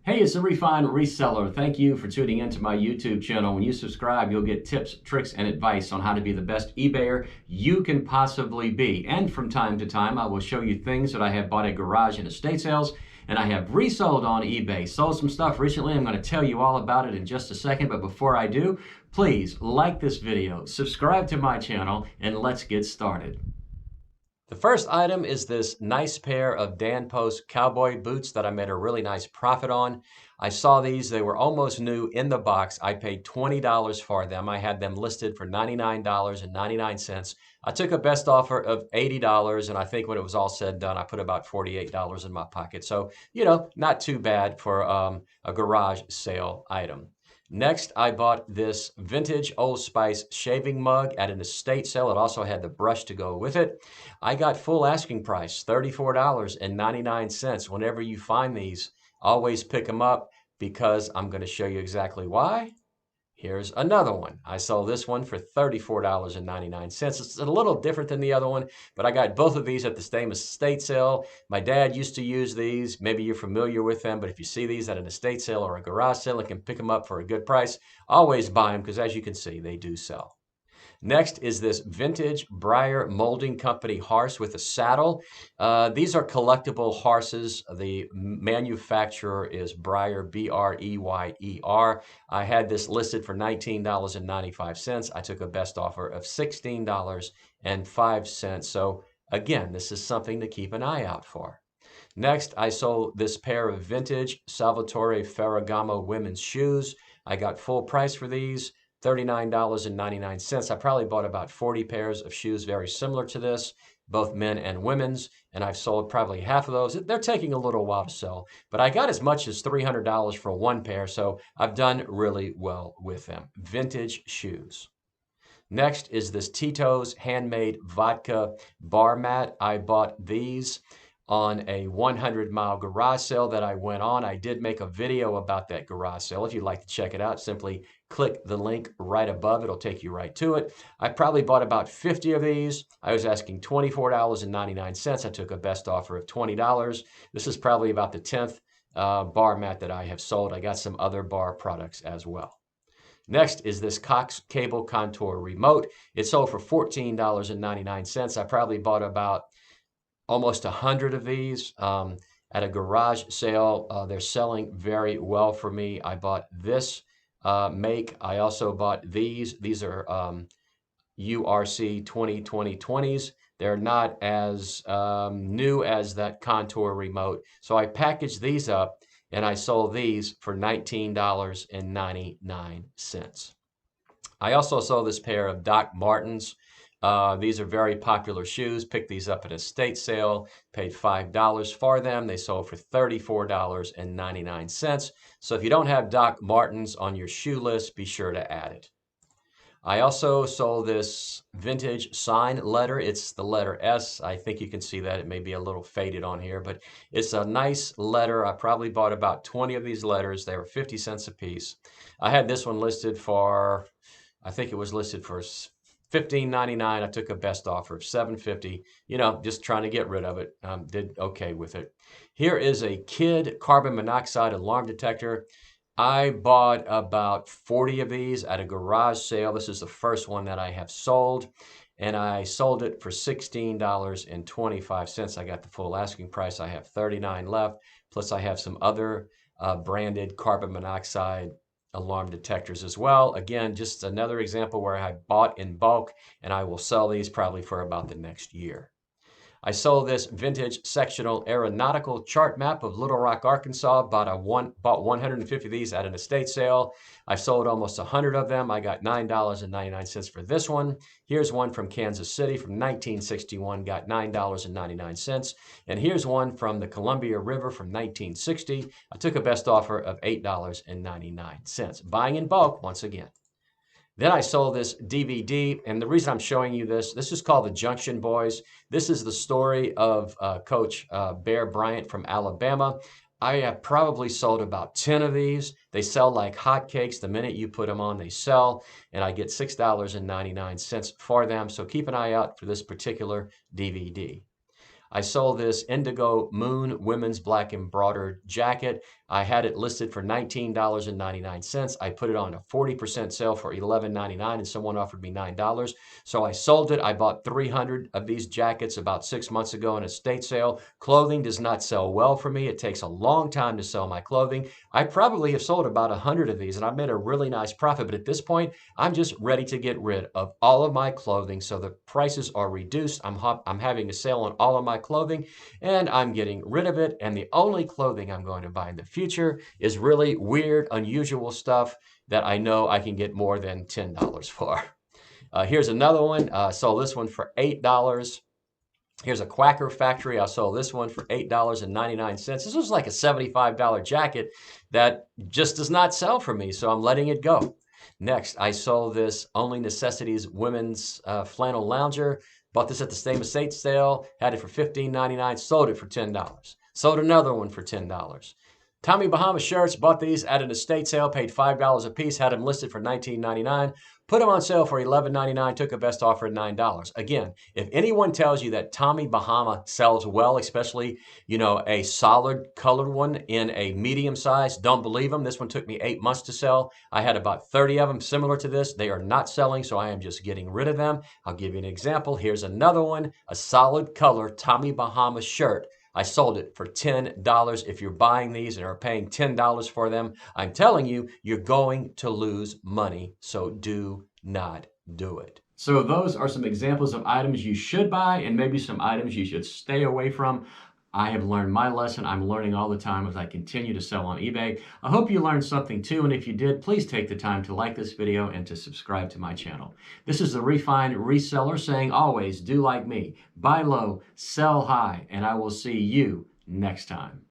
Hey, it's a refined reseller. Thank you for tuning into my YouTube channel. When you subscribe, you'll get tips, tricks, and advice on how to be the best eBayer you can possibly be. And from time to time, I will show you things that I have bought at garage and estate sales, and I have resold on eBay. Sold some stuff recently. I'm going to tell you all about it in just a second. But before I do, please like this video, subscribe to my channel, and let's get started. The first item is this nice pair of Dan Post cowboy boots that I made a really nice profit on. I saw these, they were almost new in the box. I paid $20 for them. I had them listed for $99.99. I took a best offer of $80, and I think when it was all said and done, I put about $48 in my pocket. So, not too bad for a garage sale item. Next, I bought this vintage Old Spice shaving mug at an estate sale. It also had the brush to go with it. I got full asking price, $34.99. Whenever you find these, always pick them up because I'm going to show you exactly why. Here's another one. I sold this one for $34.99. It's a little different than the other one, but I got both of these at the same estate sale. My dad used to use these. Maybe you're familiar with them, but if you see these at an estate sale or a garage sale and can pick them up for a good price, always buy them because as you can see, they do sell. Next is this vintage Breyer Molding Company horse with a saddle. These are collectible horses. The manufacturer is Breyer, B-R-E-Y-E-R. I had this listed for $19.95. I took a best offer of $16.05. So again, this is something to keep an eye out for. Next, I sold this pair of vintage Salvatore Ferragamo women's shoes. I got full price for these. $39.99. I probably bought about 40 pairs of shoes very similar to this, both men and women's, and I've sold probably half of those. They're taking a little while to sell, but I got as much as $300 for one pair, so I've done really well with them. Vintage shoes. Next is this Tito's Handmade Vodka bar mat. I bought these on a 100-mile garage sale that I went on. I did make a video about that garage sale. If you'd like to check it out, simply click the link right above. It'll take you right to it. I probably bought about 50 of these. I was asking $24.99. I took a best offer of $20. This is probably about the 10th bar mat that I have sold. I got some other bar products as well. Next is this Cox Cable Contour Remote. It sold for $14.99. I probably bought about almost 100 of these at a garage sale. They're selling very well for me. I bought this make. I also bought these. These are URC 2020s. They're not as new as that Contour Remote. So I packaged these up and I sold these for $19.99. I also sold this pair of Doc Martens. These are very popular shoes. Picked these up at a estate sale, paid $5 for them. They sold for $34.99. So if you don't have Doc Martens on your shoe list, be sure to add it. I also sold this vintage sign letter. It's the letter S. I think you can see that. It may be a little faded on here, but it's a nice letter. I probably bought about 20 of these letters. They were 50 cents a piece. I had this one listed for, I think it was listed for $15.99. I took a best offer of $7.50. Just trying to get rid of it. Did okay with it. Here is a kid carbon monoxide alarm detector. I bought about 40 of these at a garage sale. This is the first one that I have sold, and I sold it for $16.25. I got the full asking price. I have 39 left, plus I have some other branded carbon monoxide alarm detectors as well. Again, just another example where I bought in bulk, and I will sell these probably for about the next year. I sold this vintage sectional aeronautical chart map of Little Rock, Arkansas. Bought 150 of these at an estate sale. I sold almost 100 of them. I got $9.99 for this one. Here's one from Kansas City from 1961. Got $9.99. And here's one from the Columbia River from 1960. I took a best offer of $8.99. Buying in bulk once again. Then I sold this DVD, and the reason I'm showing you this is called The Junction Boys. This is the story of Coach Bear Bryant from Alabama. I have probably sold about 10 of these. They sell like hotcakes. The minute you put them on, they sell, and I get $6.99 for them. So keep an eye out for this particular DVD. I sold this Indigo Moon women's black embroidered jacket. I had it listed for $19.99. I put it on a 40% sale for $11.99 and someone offered me $9. So I sold it. I bought 300 of these jackets about 6 months ago in a estate sale. Clothing does not sell well for me. It takes a long time to sell my clothing. I probably have sold about 100 of these and I made a really nice profit. But at this point, I'm just ready to get rid of all of my clothing. So the prices are reduced. I'm having a sale on all of my clothing and I'm getting rid of it. And the only clothing I'm going to buy in the future is really weird, unusual stuff that I know I can get more than $10 for. Here's another one. Sold this one for $8. Here's a Quacker Factory. I sold this one for $8.99. This was like a $75 jacket that just does not sell for me, so I'm letting it go. Next, I sold this Only Necessities women's flannel lounger. Bought this at the same estate sale, had it for $15.99, sold it for $10. Sold another one for $10. Tommy Bahama shirts, bought these at an estate sale, paid $5 a piece, had them listed for $19.99, put them on sale for $11.99, took a best offer at $9. Again, if anyone tells you that Tommy Bahama sells well, especially, a solid colored one in a medium size, don't believe them. This one took me 8 months to sell. I had about 30 of them similar to this. They are not selling, so I am just getting rid of them. I'll give you an example. Here's another one, a solid color Tommy Bahama shirt. I sold it for $10. If you're buying these and are paying $10 for them, I'm telling you, you're going to lose money. So do not do it. So those are some examples of items you should buy and maybe some items you should stay away from. I have learned my lesson. I'm learning all the time as I continue to sell on eBay. I hope you learned something too, and if you did, please take the time to like this video and to subscribe to my channel. This is the Refined Reseller saying always do like me. Buy low, sell high, and I will see you next time.